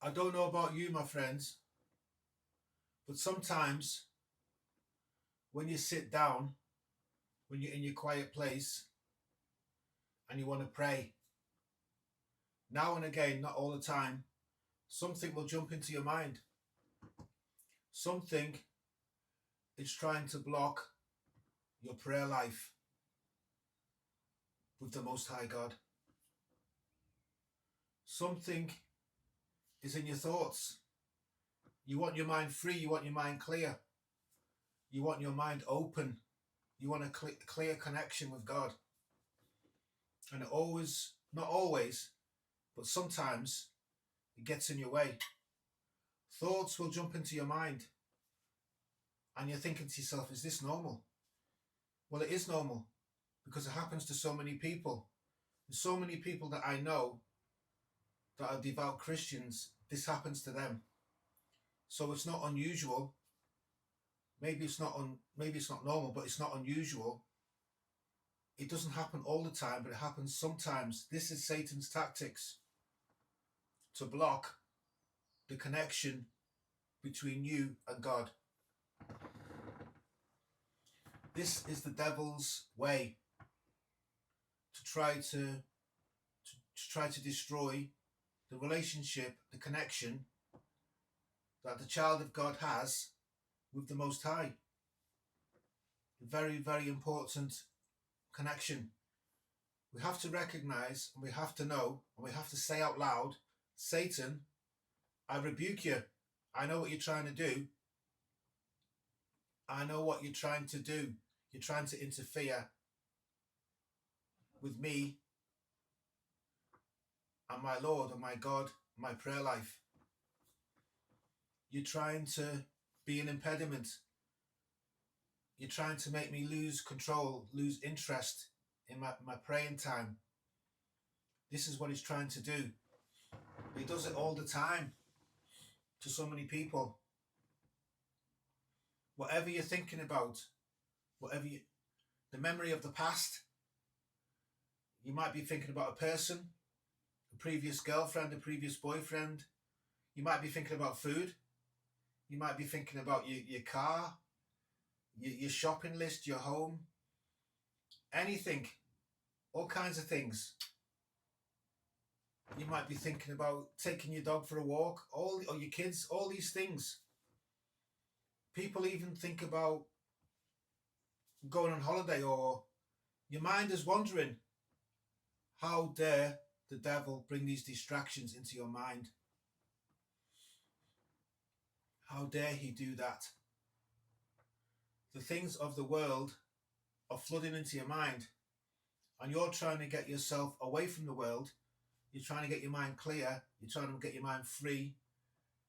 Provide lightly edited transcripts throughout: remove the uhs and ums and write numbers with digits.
I don't know about you, my friends, but sometimes when you sit down, when you're in your quiet place and you want to pray, now and again, not all the time, something will jump into your mind. Something is trying to block your prayer life with the Most High God. Something is in your thoughts. You want your mind free, you want your mind clear, you want your mind open, you want a clear connection with God. And it always, not always, but sometimes it gets in your way. Thoughts will jump into your mind and you're thinking to yourself, is this normal? Well, it is normal because it happens to so many people. There's so many people that I know that are devout Christians, this happens to them. So it's not unusual. Maybe it's not normal, but it's not unusual. It doesn't happen all the time, but it happens sometimes. This is Satan's tactics to block the connection between you and God. This is the devil's way to try to destroy the relationship, the connection that the child of God has with the Most High. A very, very important connection. We have to recognize and we have to know and we have to say out loud, Satan, I rebuke you. I know what you're trying to do. I know what you're trying to do. You're trying to interfere with me and my Lord and my God, my prayer life. You're trying to be an impediment. You're trying to make me lose control, lose interest in my praying time. This is what he's trying to do. He does it all the time to so many people. Whatever you're thinking about, the memory of the past, you might be thinking about a person, a previous girlfriend, a previous boyfriend. You might be thinking about food. You might be thinking about your car, your shopping list, your home, anything, all kinds of things. You might be thinking about taking your dog for a walk, or your kids, all these things. People even think about going on holiday, or your mind is wandering. How dare the devil bring these distractions into your mind? How dare he do that? The things of the world are flooding into your mind, and you're trying to get yourself away from the world. You're trying to get your mind clear. You're trying to get your mind free.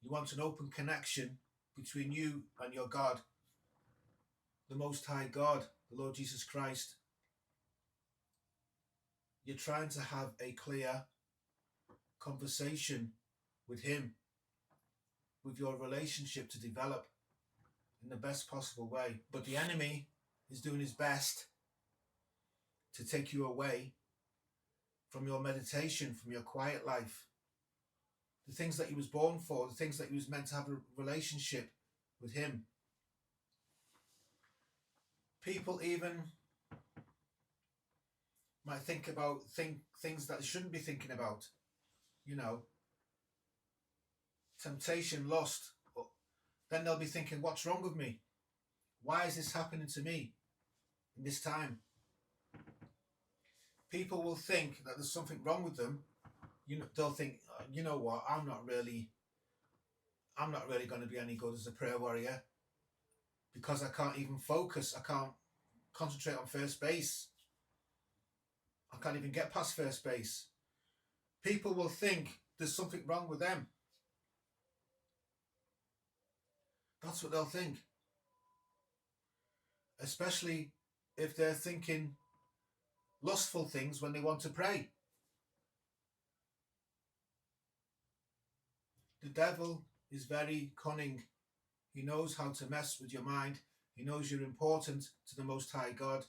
You want an open connection between you and your God, the Most High God, the Lord Jesus Christ. You're trying to have a clear conversation with him, with your relationship to develop in the best possible way. But the enemy is doing his best to take you away from your meditation, from your quiet life, the things that he was born for, the things that he was meant to have a relationship with him. People even might think about things that they shouldn't be thinking about. Temptation, lust. Then they'll be thinking, what's wrong with me? Why is this happening to me in this time? People will think that there's something wrong with them. They'll think, you know what, I'm not really going to be any good as a prayer warrior because I can't even focus. I can't concentrate on first base. I can't even get past first base. People will think there's something wrong with them. That's what they'll think. Especially if they're thinking lustful things when they want to pray. The devil is very cunning. He knows how to mess with your mind. He knows you're important to the Most High God.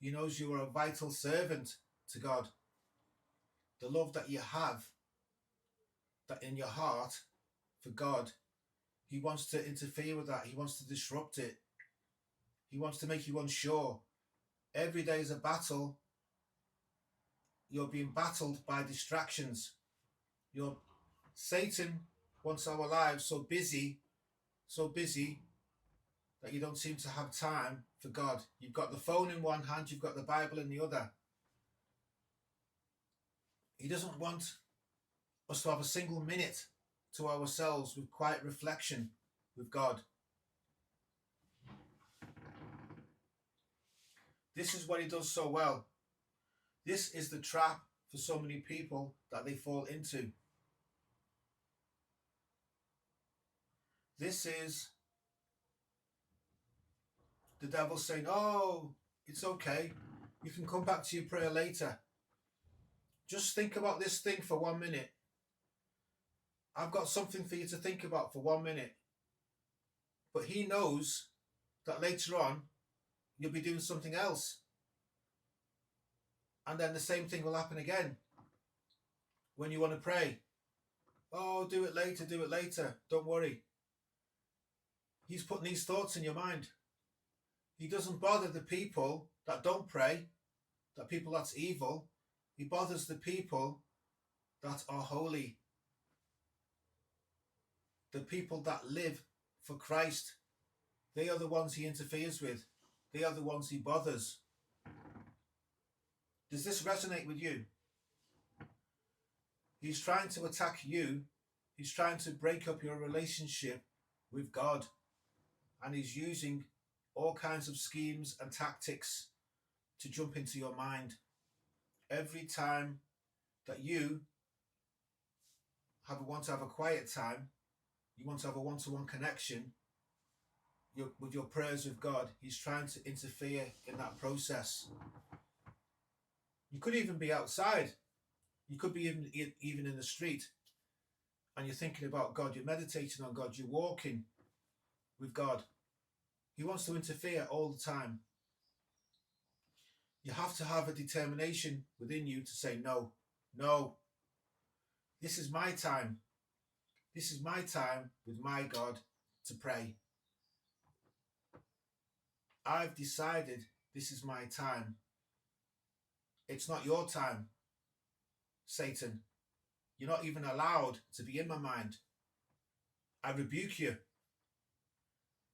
He knows you are a vital servant to God. The love that you have, that in your heart, for God, he wants to interfere with that. He wants to disrupt it. He wants to make you unsure. Every day is a battle. You're being battled by distractions. Satan wants our lives so busy that you don't seem to have time for God. You've got the phone in one hand, you've got the Bible in the other. He doesn't want us to have a single minute to ourselves with quiet reflection with God. This is what he does so well. This is the trap for so many people that they fall into. This is the devil saying, oh, it's okay. You can come back to your prayer later. Just think about this thing for 1 minute. I've got something for you to think about for 1 minute. But he knows that later on, you'll be doing something else. And then the same thing will happen again. When you want to pray. Oh, do it later. Don't worry. He's putting these thoughts in your mind. He doesn't bother the people that don't pray, that people that's evil. He bothers the people that are holy. The people that live for Christ. They are the ones he interferes with. They are the ones he bothers. Does this resonate with you? He's trying to attack you. He's trying to break up your relationship with God. And he's using all kinds of schemes and tactics to jump into your mind. Every time that you want to have a quiet time, you want to have a one-to-one connection with your prayers with God, he's trying to interfere in that process. You could even be outside. You could be even in the street, and you're thinking about God, you're meditating on God, you're walking with God. He wants to interfere all the time. You have to have a determination within you to say, no, this is my time. This is my time with my God to pray. I've decided this is my time. It's not your time, Satan. You're not even allowed to be in my mind. I rebuke you.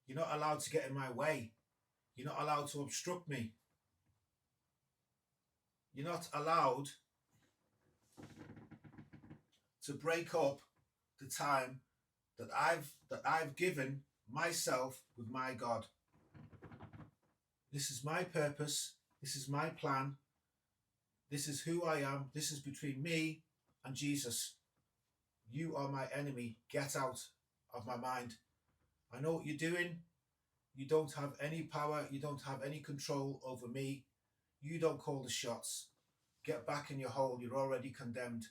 You're not allowed to get in my way. You're not allowed to obstruct me. You're not allowed to break up the time that I've given myself with my God. This is my purpose. This is my plan. This is who I am. This is between me and Jesus. You are my enemy. Get out of my mind. I know what you're doing. You don't have any power. You don't have any control over me. You don't call the shots. Get back in your hole. You're already condemned.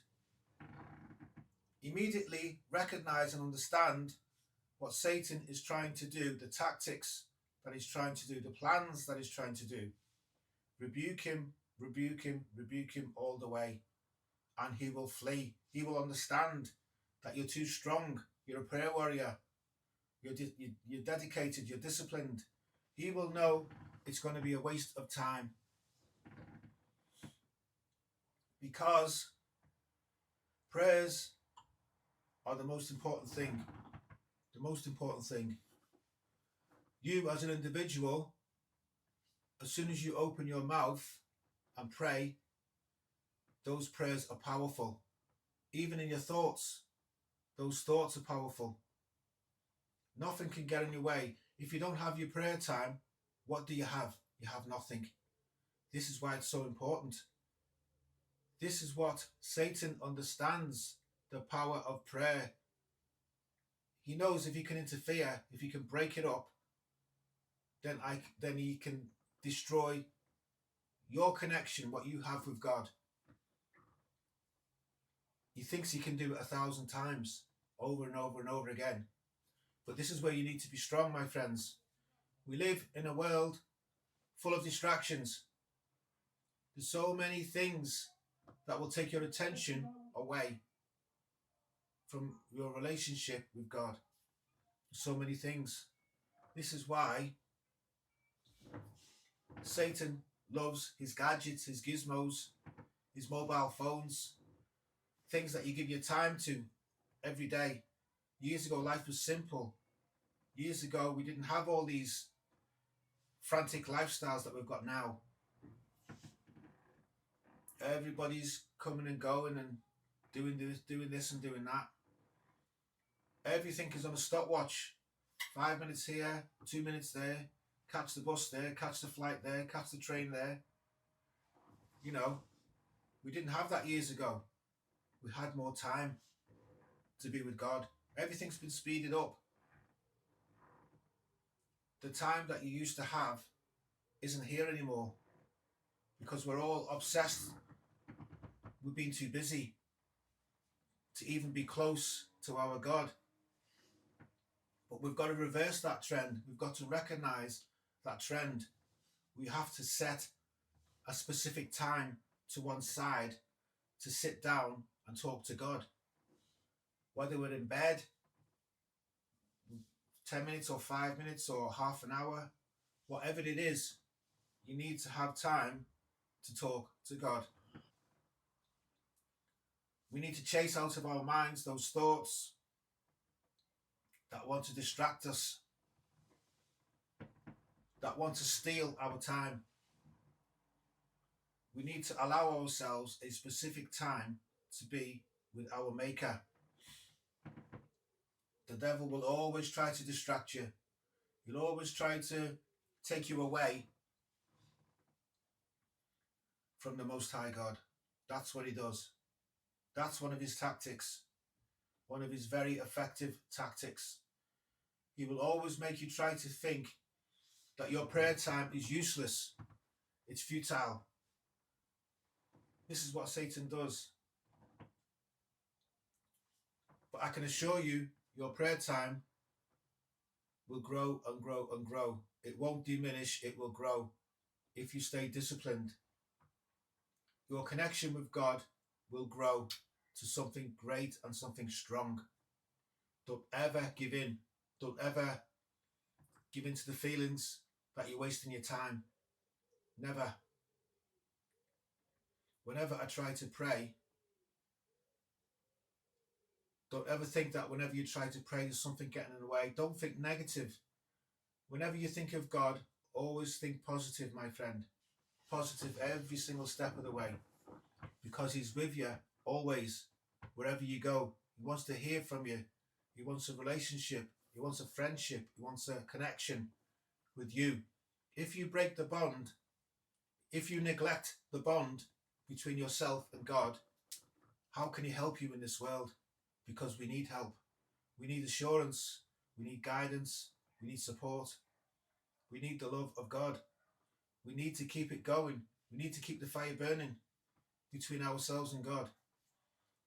Immediately recognize and understand what Satan is trying to do, the tactics that he's trying to do, the plans that he's trying to do. Rebuke him, rebuke him, rebuke him all the way. And he will flee. He will understand that you're too strong. You're a prayer warrior. You're dedicated. You're disciplined. He will know it's going to be a waste of time. Because prayers are the most important thing. The most important thing. You as an individual, as soon as you open your mouth and pray, those prayers are powerful. Even in your thoughts, those thoughts are powerful. Nothing can get in your way. If you don't have your prayer time, what do you have? You have nothing. This is why it's so important. This is what Satan understands, the power of prayer. He knows if he can interfere, if he can break it up, then he can destroy your connection, what you have with God. He thinks he can do it 1,000 times, over and over and over again. But this is where you need to be strong, my friends. We live in a world full of distractions. There's so many things that will take your attention away. from your relationship with God. So many things. This is why Satan loves his gadgets, his gizmos, his mobile phones, things that you give your time to every day. Years ago, life was simple. Years ago, we didn't have all these frantic lifestyles that we've got now. Everybody's coming and going and doing this and doing that. Everything is on a stopwatch. 5 minutes here, 2 minutes there, catch the bus there, catch the flight there, catch the train there. You know, we didn't have that years ago. We had more time to be with God. Everything's been speeded up. The time that you used to have isn't here anymore because we're all obsessed with being too busy to even be close to our God. But we've got to reverse that trend. We've got to recognize that trend. We have to set a specific time to one side to sit down and talk to God. Whether we're in bed, 10 minutes or 5 minutes or half an hour, whatever it is, you need to have time to talk to God. We need to chase out of our minds those thoughts that want to distract us, that want to steal our time. We need to allow ourselves a specific time to be with our Maker. The devil will always try to distract you. He'll always try to take you away from the Most High God. That's what he does. That's one of his tactics. One of his very effective tactics. He will always make you try to think that your prayer time is useless. It's futile. This is what Satan does. But I can assure you, your prayer time will grow and grow and grow. It won't diminish, it will grow if you stay disciplined. Your connection with God will grow to something great and something strong. Don't ever give in. Don't ever give in to the feelings that you're wasting your time. Never. Whenever I try to pray, don't ever think that whenever you try to pray, there's something getting in the way. Don't think negative. Whenever you think of God, always think positive, my friend. Positive every single step of the way. Because he's with you always, wherever you go. He wants to hear from you. He wants a relationship. He wants a friendship. He wants a connection with you. If you break the bond, if you neglect the bond between yourself and God, how can he help you in this world? Because we need help. We need assurance. We need guidance. We need support. We need the love of God. We need to keep it going. We need to keep the fire burning between ourselves and God.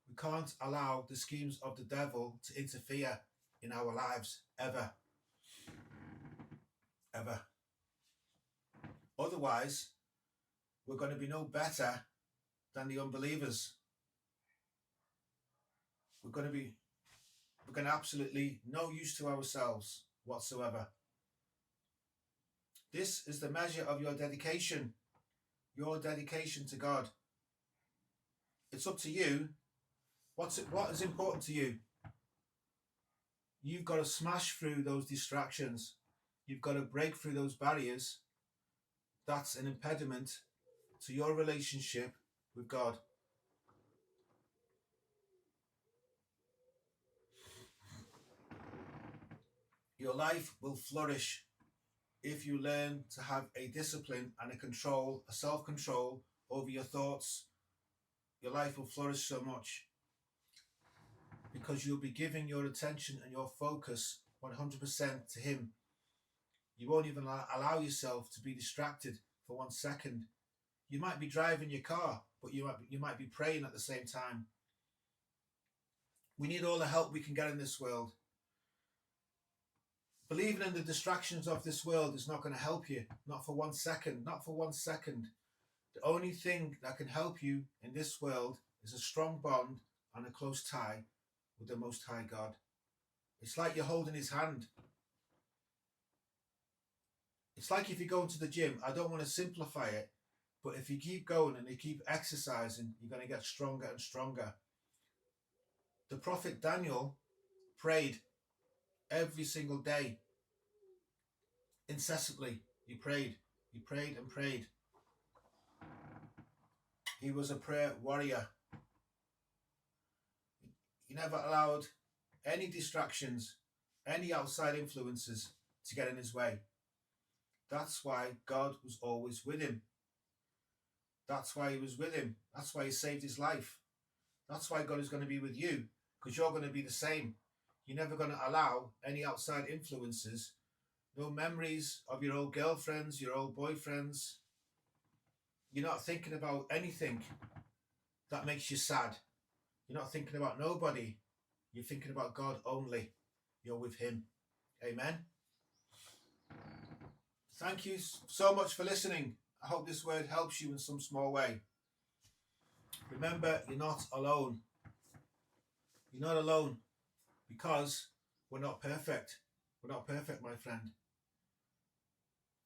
We can't allow the schemes of the devil to interfere in our lives, ever. Ever. Otherwise, we're going to be no better than the unbelievers. We're going to absolutely no use to ourselves whatsoever. This is the measure of your dedication to God. It's up to you. What is important to you? You've got to smash through those distractions. You've got to break through those barriers. That's an impediment to your relationship with God. Your life will flourish if you learn to have a discipline and a self-control over your thoughts. Your life will flourish so much because you'll be giving your attention and your focus 100% to him. You won't even allow yourself to be distracted for 1 second. You might be driving your car, but you might be praying at the same time. We need all the help we can get in this world. Believing in the distractions of this world is not going to help you. Not for 1 second. Not for 1 second. The only thing that can help you in this world is a strong bond and a close tie with the Most High God. It's like you're holding his hand. It's like if you go into the gym, I don't want to simplify it, but if you keep going and you keep exercising, you're going to get stronger and stronger. The prophet Daniel prayed every single day, incessantly. He prayed and prayed. He was a prayer warrior. He never allowed any distractions, any outside influences to get in his way. That's why God was always with him. That's why he was with him. That's why he saved his life. That's why God is going to be with you, because you're going to be the same. You're never going to allow any outside influences, no memories of your old girlfriends, your old boyfriends. You're not thinking about anything that makes you sad. You're not thinking about nobody. You're thinking about God only. You're with him. Amen. Thank you so much for listening. I hope this word helps you in some small way. Remember, you're not alone. You're not alone because we're not perfect. We're not perfect, my friend.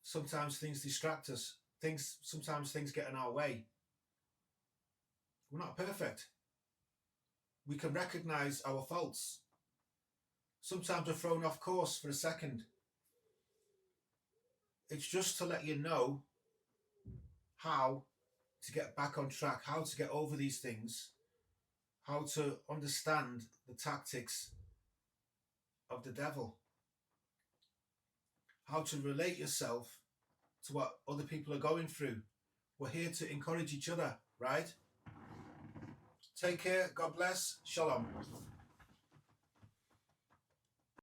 Sometimes things distract us. Sometimes things get in our way. We're not perfect. We can recognize our faults. Sometimes we're thrown off course for a second. It's just to let you know how to get back on track, how to get over these things, how to understand the tactics of the devil, how to relate yourself to what other people are going through. We're here to encourage each other, right? Take care. God bless. Shalom.